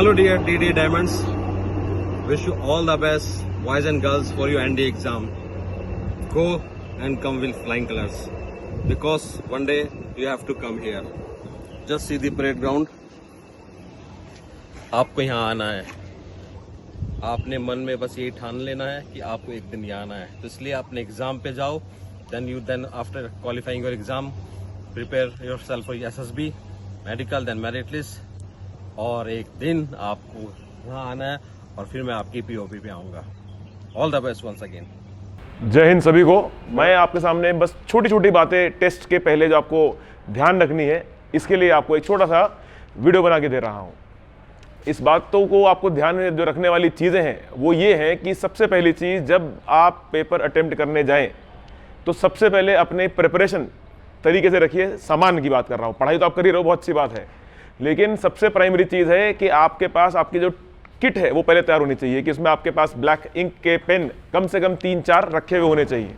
Hello dear DD Diamonds, wish you all the best boys and girls for your ND exam. Go and come with flying colors because one day you have to come here. Just see the parade ground. आपको यहाँ आना है, आपने मन में बस यही ठान लेना है कि आपको एक दिन यहाँ आना है. तो इसलिए आपने एग्जाम पे जाओ, then after qualifying your exam prepare yourself for SSB, medical, then merit list. और एक दिन आपको यहाँ आना है और फिर मैं आपकी POP पे आऊँगा. All the best once again. Jai Hind सभी को. मैं आपके सामने बस छोटी छोटी बातें टेस्ट के पहले जो आपको ध्यान रखनी है, इसके लिए आपको एक छोटा सा वीडियो बना के दे रहा हूँ. इस बातों को आपको ध्यान में जो रखने वाली चीज़ें हैं वो ये हैं कि सबसे पहली चीज़, जब आप पेपर अटेम्प्ट करने जाएं तो सबसे पहले अपने प्रिपरेशन तरीके से रखिए. सामान की बात कर रहा हूँ, पढ़ाई तो आप कर ही रहे हो, बहुत अच्छी बात है, लेकिन सबसे प्राइमरी चीज़ है कि आपके पास आपकी जो किट है वो पहले तैयार होनी चाहिए कि उसमें आपके पास ब्लैक इंक के पेन कम से कम 3-4 रखे हुए होने चाहिए.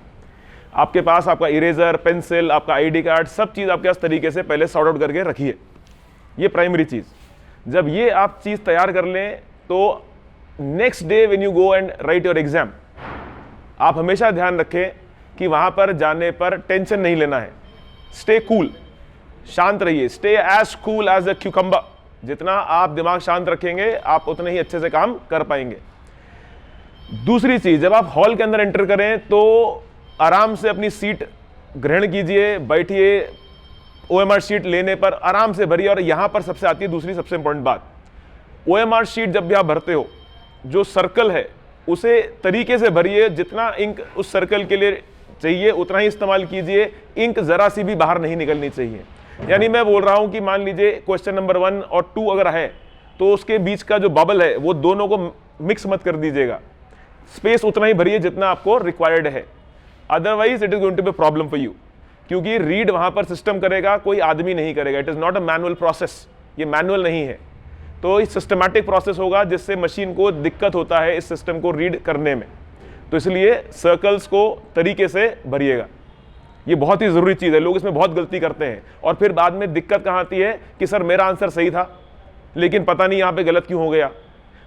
आपके पास आपका इरेजर, पेंसिल, आपका ID कार्ड, सब चीज़ आपके पास तरीके से पहले सॉर्ट आउट करके रखिए. ये प्राइमरी चीज़. जब ये आप चीज़ तैयार कर लें तो next day when you go and right your exam, आप हमेशा ध्यान रखें कि वहाँ पर जाने पर टेंशन नहीं लेना है. स्टे कूल, शांत रहिए. Stay as cool as a cucumber. जितना आप दिमाग शांत रखेंगे आप उतने ही अच्छे से काम कर पाएंगे. दूसरी चीज, जब आप हॉल के अंदर एंटर करें तो आराम से अपनी सीट ग्रहण कीजिए, बैठिए. OMR शीट लेने पर आराम से भरिए. और यहां पर सबसे आती है दूसरी सबसे इंपॉर्टेंट बात, OMR शीट जब भी आप भरते हो, जो सर्कल है उसे तरीके से भरिए. जितना इंक उस सर्कल के लिए चाहिए उतना ही इस्तेमाल कीजिए. इंक जरा सी भी बाहर नहीं निकलनी चाहिए. यानी मैं बोल रहा हूं कि मान लीजिए क्वेश्चन नंबर 1 और 2 अगर है तो उसके बीच का जो बबल है वो दोनों को मिक्स मत कर दीजिएगा. स्पेस उतना ही भरिए जितना आपको रिक्वायर्ड है. Otherwise it is going to be problem for you, क्योंकि रीड वहां पर सिस्टम करेगा, कोई आदमी नहीं करेगा. It is not a manual process. ये मैनुअल नहीं है, तो ये सिस्टमैटिक प्रोसेस होगा जिससे मशीन को दिक्कत होता है इस सिस्टम को रीड करने में. तो इसलिए सर्कल्स को तरीके से भरिएगा. ये बहुत ही जरूरी चीज है. लोग इसमें बहुत गलती करते हैं और फिर बाद में दिक्कत कहाँ आती है कि सर मेरा आंसर सही था लेकिन पता नहीं यहाँ पे गलत क्यों हो गया.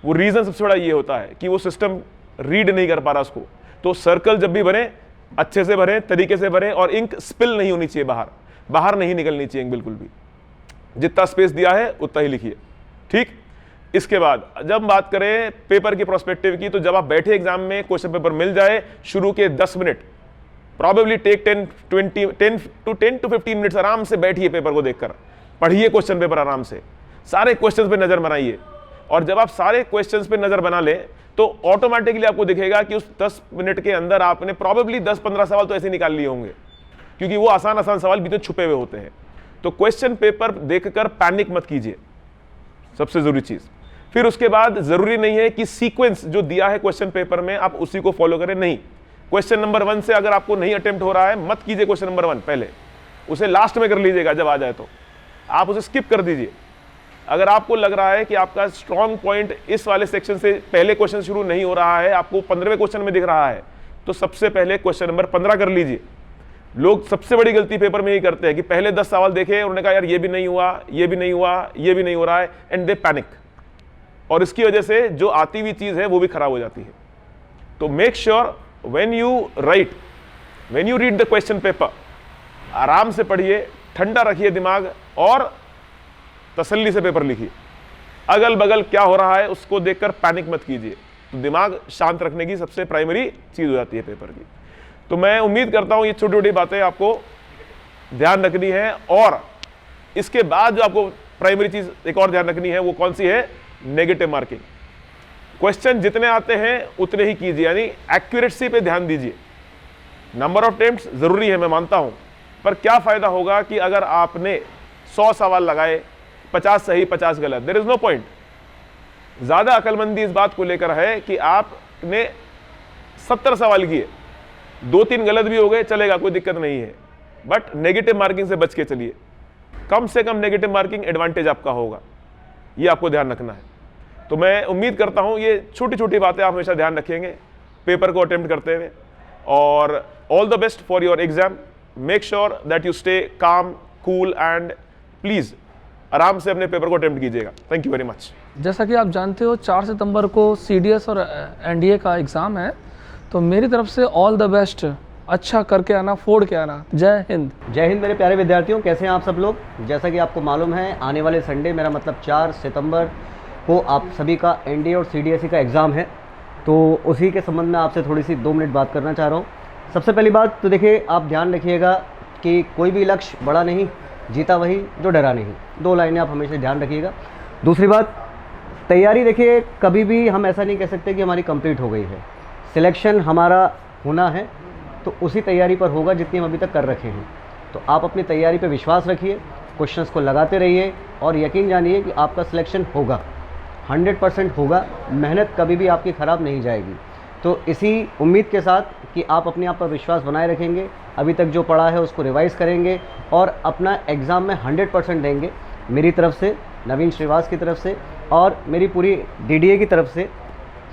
वो रीजन सबसे बड़ा ये होता है कि वो सिस्टम रीड नहीं कर पा रहा उसको. तो सर्कल जब भी भरें अच्छे से भरें, तरीके से भरें, और इंक स्पिल नहीं होनी चाहिए, बाहर नहीं निकलनी चाहिए इंक बिल्कुल भी. जितना स्पेस दिया है उतना ही लिखिए. ठीक. इसके बाद जब बात करें पेपर की प्रोस्पेक्टिव की, तो जब आप बैठे एग्जाम में, क्वेश्चन पेपर मिल जाए, शुरू के 10 minute probably take 10 to 15 minutes आराम से बैठिए, पेपर को देखकर पढ़िए क्वेश्चन पेपर आराम से. सारे क्वेश्चंस पे नजर बनाइए. और जब आप सारे क्वेश्चंस पे नजर बना लें तो ऑटोमेटिकली आपको दिखेगा कि उस 10 मिनट के अंदर आपने प्रॉबेबली 10-15 सवाल तो ऐसे निकाल लिए होंगे, क्योंकि वो आसान सवाल भी तो छुपे हुए होते हैं. तो क्वेश्चन पेपर देखकर पैनिक मत कीजिए, सबसे जरूरी चीज. फिर उसके बाद जरूरी नहीं है कि सीक्वेंस जो दिया है क्वेश्चन पेपर में आप उसी को फॉलो करें. नहीं, क्वेश्चन नंबर 1 से अगर आपको नहीं अटेम्प्ट हो रहा है, मत कीजिए क्वेश्चन नंबर 1 पहले, उसे लास्ट में कर लीजिएगा. जब आ जाए तो आप उसे स्किप कर दीजिए. अगर आपको लग रहा है कि आपका स्ट्रॉन्ग पॉइंट इस वाले सेक्शन से पहले क्वेश्चन शुरू नहीं हो रहा है, आपको 15वें क्वेश्चन में दिख रहा है, तो सबसे पहले क्वेश्चन नंबर 15 कर लीजिए. लोग सबसे बड़ी गलती पेपर में यही करते हैं कि पहले 10 सवाल देखे, उन्होंने कहा यार ये भी नहीं हुआ, ये भी नहीं हुआ, ये भी नहीं हो रहा है, एंड दे पैनिक. और इसकी वजह से जो आती हुई चीज है वो भी खराब हो जाती है. तो make sure when you write, when you read the question paper, आराम से पढ़िए, ठंडा रखिए दिमाग और तसल्ली से पेपर लिखिए. अगल बगल क्या हो रहा है उसको देखकर पैनिक मत कीजिए. तो दिमाग शांत रखने की सबसे प्राइमरी चीज हो जाती है पेपर की. तो मैं उम्मीद करता हूं ये छोटी छोटी बातें आपको ध्यान रखनी है. और इसके बाद जो आपको प्राइमरी चीज एक और ध्यान रखनी है वो कौन सी है? Negative marking. क्वेश्चन जितने आते हैं उतने ही कीजिए, यानी एक्यूरेसी पे ध्यान दीजिए. नंबर ऑफ अटेम्प्ट्स जरूरी है, मैं मानता हूं, पर क्या फायदा होगा कि अगर आपने 100 सवाल लगाए, 50 सही 50 गलत, देयर इज नो पॉइंट. ज्यादा अकलमंदी इस बात को लेकर है कि आपने 70 सवाल किए, 2-3 गलत भी हो गए, चलेगा, कोई दिक्कत नहीं है, बट नेगेटिव मार्किंग से बच के चलिए. कम से कम नेगेटिव मार्किंग एडवांटेज आपका होगा, ये आपको ध्यान रखना है. तो मैं उम्मीद करता हूं ये छोटी छोटी बातें आप हमेशा ध्यान रखेंगे पेपर को अटेम्प्ट करते हुए. और all the best for your exam. Make sure that you stay calm, cool, and please आराम से अपने पेपर को अटेम्प्ट कीजिएगा. Thank you very much. जैसा कि आप जानते हो 4 सितंबर को CDS और NDA का एग्ज़ाम है, तो मेरी तरफ से ऑल द बेस्ट। अच्छा करके आना, फोड़ के आना। जय हिंद। जय हिंद मेरे प्यारे विद्यार्थियों, कैसे हैं आप सब लोग। जैसा कि आपको मालूम है, आने वाले संडे, मेरा मतलब 4 सितंबर को आप सभी का NDA और CDSE का एग्ज़ाम है। तो उसी के संबंध में आपसे थोड़ी सी 2 मिनट बात करना चाह रहा हूँ। सबसे पहली बात तो देखिए, आप ध्यान रखिएगा कि कोई भी लक्ष्य बड़ा नहीं, जीता वही जो डरा नहीं। 2 लाइनें आप हमेशा ध्यान रखिएगा। दूसरी बात, तैयारी देखिए, कभी भी हम ऐसा नहीं कह सकते कि हमारी कंप्लीट हो गई है। सिलेक्शन हमारा होना है तो उसी तैयारी पर होगा जितनी हम अभी तक कर रखे हैं। तो आप अपनी तैयारी पर विश्वास रखिए, क्वेश्चंस को लगाते रहिए और यकीन जानिए कि आपका सिलेक्शन होगा, 100% होगा। मेहनत कभी भी आपकी ख़राब नहीं जाएगी। तो इसी उम्मीद के साथ कि आप अपने आप पर विश्वास बनाए रखेंगे, अभी तक जो पढ़ा है उसको रिवाइज़ करेंगे और अपना एग्ज़ाम में 100% देंगे। मेरी तरफ से, नवीन श्रीवास की तरफ से और मेरी पूरी DDA की तरफ से,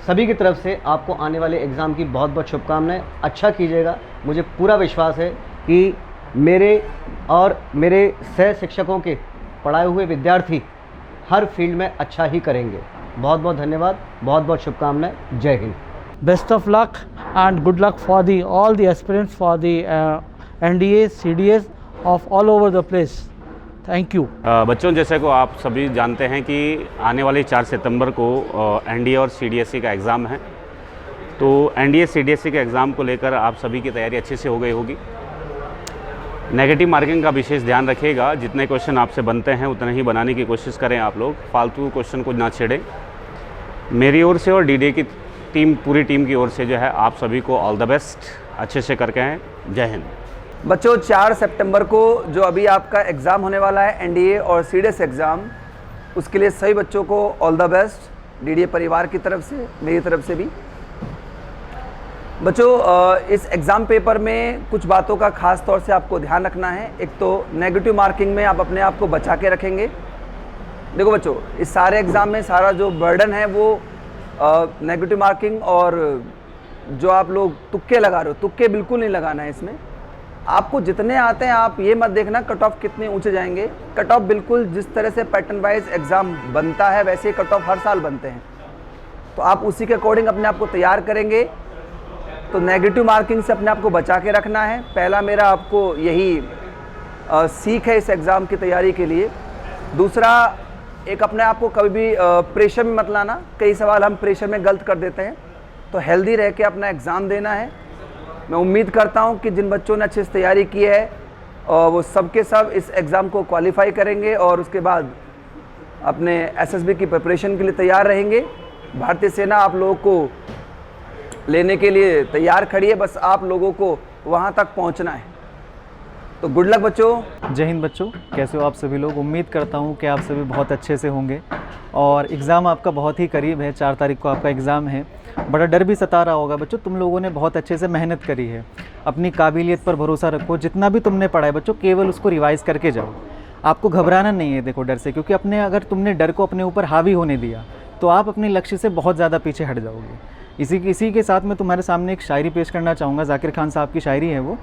सभी की तरफ से आपको आने वाले एग्ज़ाम की बहुत बहुत शुभकामनाएं। अच्छा कीजिएगा, मुझे पूरा विश्वास है कि मेरे और मेरे सह शिक्षकों के पढ़ाए हुए विद्यार्थी हर फील्ड में अच्छा ही करेंगे। बहुत बहुत धन्यवाद, बहुत बहुत शुभकामनाएं। जय Hind. Best of luck and good luck for all the aspirants for the NDA, CDS of all over the place. Thank you. बच्चों, जैसे को आप सभी जानते हैं कि आने वाले 4 सितंबर को NDA और CDSE का एग्ज़ाम है। तो NDA CDSE के एग्ज़ाम को लेकर आप सभी की तैयारी अच्छे से हो गई होगी। नेगेटिव मार्किंग का विशेष ध्यान रखिएगा। जितने क्वेश्चन आपसे बनते हैं उतने ही बनाने की कोशिश करें आप लोग, फालतू क्वेश्चन को ना छेड़ें। मेरी ओर से और DDA की टीम, पूरी टीम की ओर से जो है, आप सभी को ऑल द बेस्ट, अच्छे से करके हैं। जय हिंद। बच्चों, 4 सितंबर को जो अभी आपका एग्ज़ाम होने वाला है, NDA और CDS एग्ज़ाम, उसके लिए सभी बच्चों को ऑल द बेस्ट, DDA परिवार की तरफ से, मेरी तरफ से भी। बच्चों, इस एग्ज़ाम पेपर में कुछ बातों का ख़ास तौर से आपको ध्यान रखना है। एक तो नेगेटिव मार्किंग में आप अपने आप को बचा के रखेंगे। देखो बच्चों, इस सारे एग्ज़ाम में सारा जो बर्डन है वो नेगेटिव मार्किंग, और जो आप लोग तुक्के लगा रहे हो, तुक्के बिल्कुल नहीं लगाना है इसमें। आपको जितने आते हैं, आप ये मत देखना कट ऑफ कितने ऊंचे जाएंगे। कट ऑफ बिल्कुल जिस तरह से पैटर्न वाइज एग्ज़ाम बनता है वैसे कट ऑफ हर साल बनते हैं। तो आप उसी के अकॉर्डिंग अपने आप को तैयार करेंगे। तो नेगेटिव मार्किंग से अपने आप को बचा के रखना है। पहला मेरा आपको यही सीख है इस एग्ज़ाम की तैयारी के लिए। दूसरा, एक अपने आप को कभी भी प्रेशर में मत लाना। कई सवाल हम प्रेशर में गलत कर देते हैं। तो हेल्दी रह के अपना एग्ज़ाम देना है। मैं उम्मीद करता हूं कि जिन बच्चों ने अच्छे से तैयारी की है वो सब के सब इस एग्ज़ाम को क्वालिफाई करेंगे और उसके बाद अपने SSB की प्रिपरेशन के लिए तैयार रहेंगे। भारतीय सेना आप लोगों को लेने के लिए तैयार खड़ी है, बस आप लोगों को वहां तक पहुंचना है। तो गुड लक बच्चों। जय हिंद बच्चों, कैसे हो आप सभी लोग। उम्मीद करता हूँ कि आप सभी बहुत अच्छे से होंगे और एग्ज़ाम आपका बहुत ही करीब है। 4 तारीख को आपका एग्ज़ाम है। बड़ा डर भी सता रहा होगा बच्चों। तुम लोगों ने बहुत अच्छे से मेहनत करी है। अपनी काबिलियत पर भरोसा रखो। जितना भी तुमने पढ़ा है बच्चों, केवल उसको रिवाइज़ करके जाओ। आपको घबराना नहीं है देखो डर से, क्योंकि अपने अगर तुमने डर को अपने ऊपर हावी होने दिया तो आप अपने लक्ष्य से बहुत ज़्यादा पीछे हट जाओगे। इसी के साथ मैं तुम्हारे सामने एक शायरी पेश करना चाहूँगा। जाकिर खान साहब की शायरी है वो।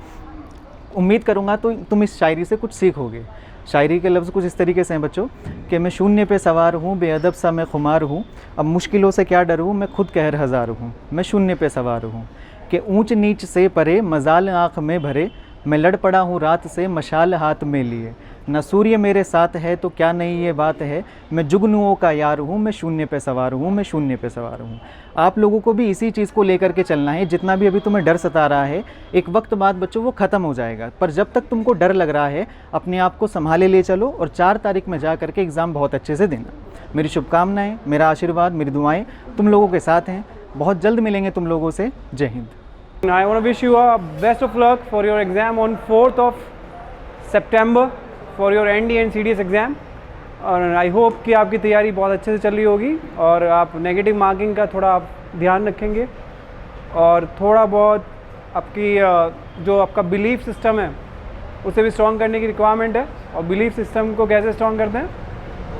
उम्मीद करूँगा तो तुम इस शायरी से कुछ सीखोगे। शायरी के लफ्ज़ कुछ इस तरीके से हैं बच्चों कि मैं शून्य पे सवार हूँ, बेअदब सा मैं खुमार हूँ, अब मुश्किलों से क्या डरूँ, मैं खुद कहर हज़ार हूँ। मैं शून्य पे सवार हूँ कि ऊंच नीच से परे, मजाल आँख में भरे, मैं लड़ पड़ा हूँ रात से मशाल हाथ में लिए। न सूर्य मेरे साथ है तो क्या नहीं ये बात है, मैं जुगनुओं का यार हूँ, मैं शून्य पे सवार हूँ, मैं शून्य पे सवार हूँ। आप लोगों को भी इसी चीज़ को लेकर के चलना है। जितना भी अभी तुम्हें डर सता रहा है, एक वक्त बाद बच्चों वो ख़त्म हो जाएगा। पर जब तक तुमको डर लग रहा है, अपने आप को संभाले ले चलो और 4 तारीख में जा करके एग्ज़ाम बहुत अच्छे से देना। मेरी शुभकामनाएँ, मेरा आशीर्वाद, मेरी दुआएँ तुम लोगों के साथ हैं। बहुत जल्द मिलेंगे तुम लोगों से। जय Hind. I want to wish you a best of luck for your exam on 4th of September for your NDA and CDS exam, और आई होप कि आपकी तैयारी बहुत अच्छे से चल रही होगी और आप नेगेटिव मार्किंग का थोड़ा आप ध्यान रखेंगे और थोड़ा बहुत आपकी जो आपका बिलीफ सिस्टम है उसे भी स्ट्रॉन्ग करने की रिक्वायरमेंट है। और बिलीफ सिस्टम को कैसे स्ट्रॉन्ग करते हैं,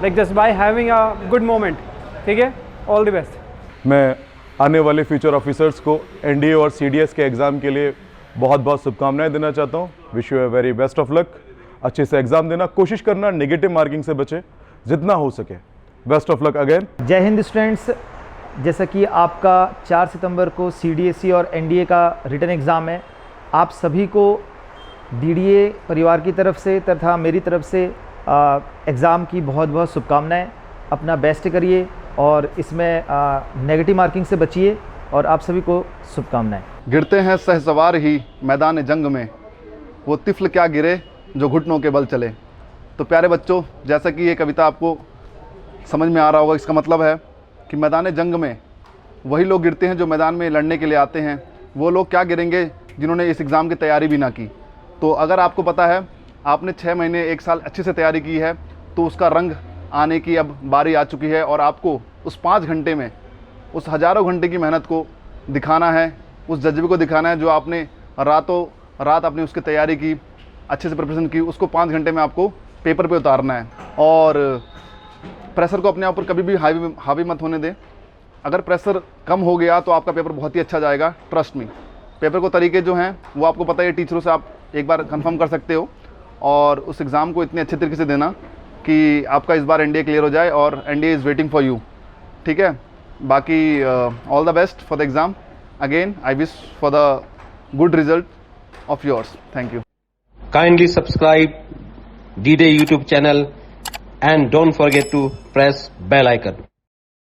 like just by having a good moment. ठीक है, ऑल द बेस्ट। मैं आने वाले फ्यूचर ऑफिसर्स को NDA और CDS के एग्ज़ाम के लिए बहुत बहुत शुभकामनाएं देना चाहता हूं। Wish U a very best of luck. अच्छे से एग्ज़ाम देना, कोशिश करना नेगेटिव मार्किंग से बचे जितना हो सके। Best of luck again. Jai Hind students, जैसा कि आपका 4 सितंबर को CDSE और NDA का रिटन एग्ज़ाम है, आप सभी को DDA परिवार की तरफ से तथा मेरी तरफ से एग्ज़ाम की बहुत बहुत शुभकामनाएं। अपना बेस्ट करिए और इसमें नेगेटिव मार्किंग से बचिए और आप सभी को शुभकामनाएं। गिरते हैं सहसवार ही मैदान जंग में, वो तिफल क्या गिरे जो घुटनों के बल चले। तो प्यारे बच्चों, जैसा कि ये कविता आपको समझ में आ रहा होगा, इसका मतलब है कि मैदान जंग में वही लोग गिरते हैं जो मैदान में लड़ने के लिए आते हैं। वो लोग क्या गिरेंगे जिन्होंने इस एग्ज़ाम की तैयारी भी ना की। तो अगर आपको पता है आपने 6 महीने 1 साल अच्छे से तैयारी की है, तो उसका रंग आने की अब बारी आ चुकी है और आपको उस 5 घंटे में उस हज़ारों घंटे की मेहनत को दिखाना है, उस जज्बे को दिखाना है जो आपने रातों रात अपनी उसकी तैयारी की, अच्छे से प्रिपरेशन की, उसको 5 घंटे में आपको पेपर पे उतारना है। और प्रेशर को अपने ऊपर कभी भी हावी मत होने दें। अगर प्रेशर कम हो गया तो आपका पेपर बहुत ही अच्छा जाएगा, ट्रस्ट मी। पेपर को तरीके जो हैं वो आपको पता है, टीचरों से आप एक बार कंफर्म कर सकते हो और उस एग्ज़ाम को इतने अच्छे तरीके से देना कि आपका इस बार NDA क्लियर हो जाए और NDA is waiting for you. ठीक है, बाकी all the best for the exam. Again I wish for the good result of yours. Thank you. Kindly subscribe D-Day YouTube channel and don't forget to press bell icon.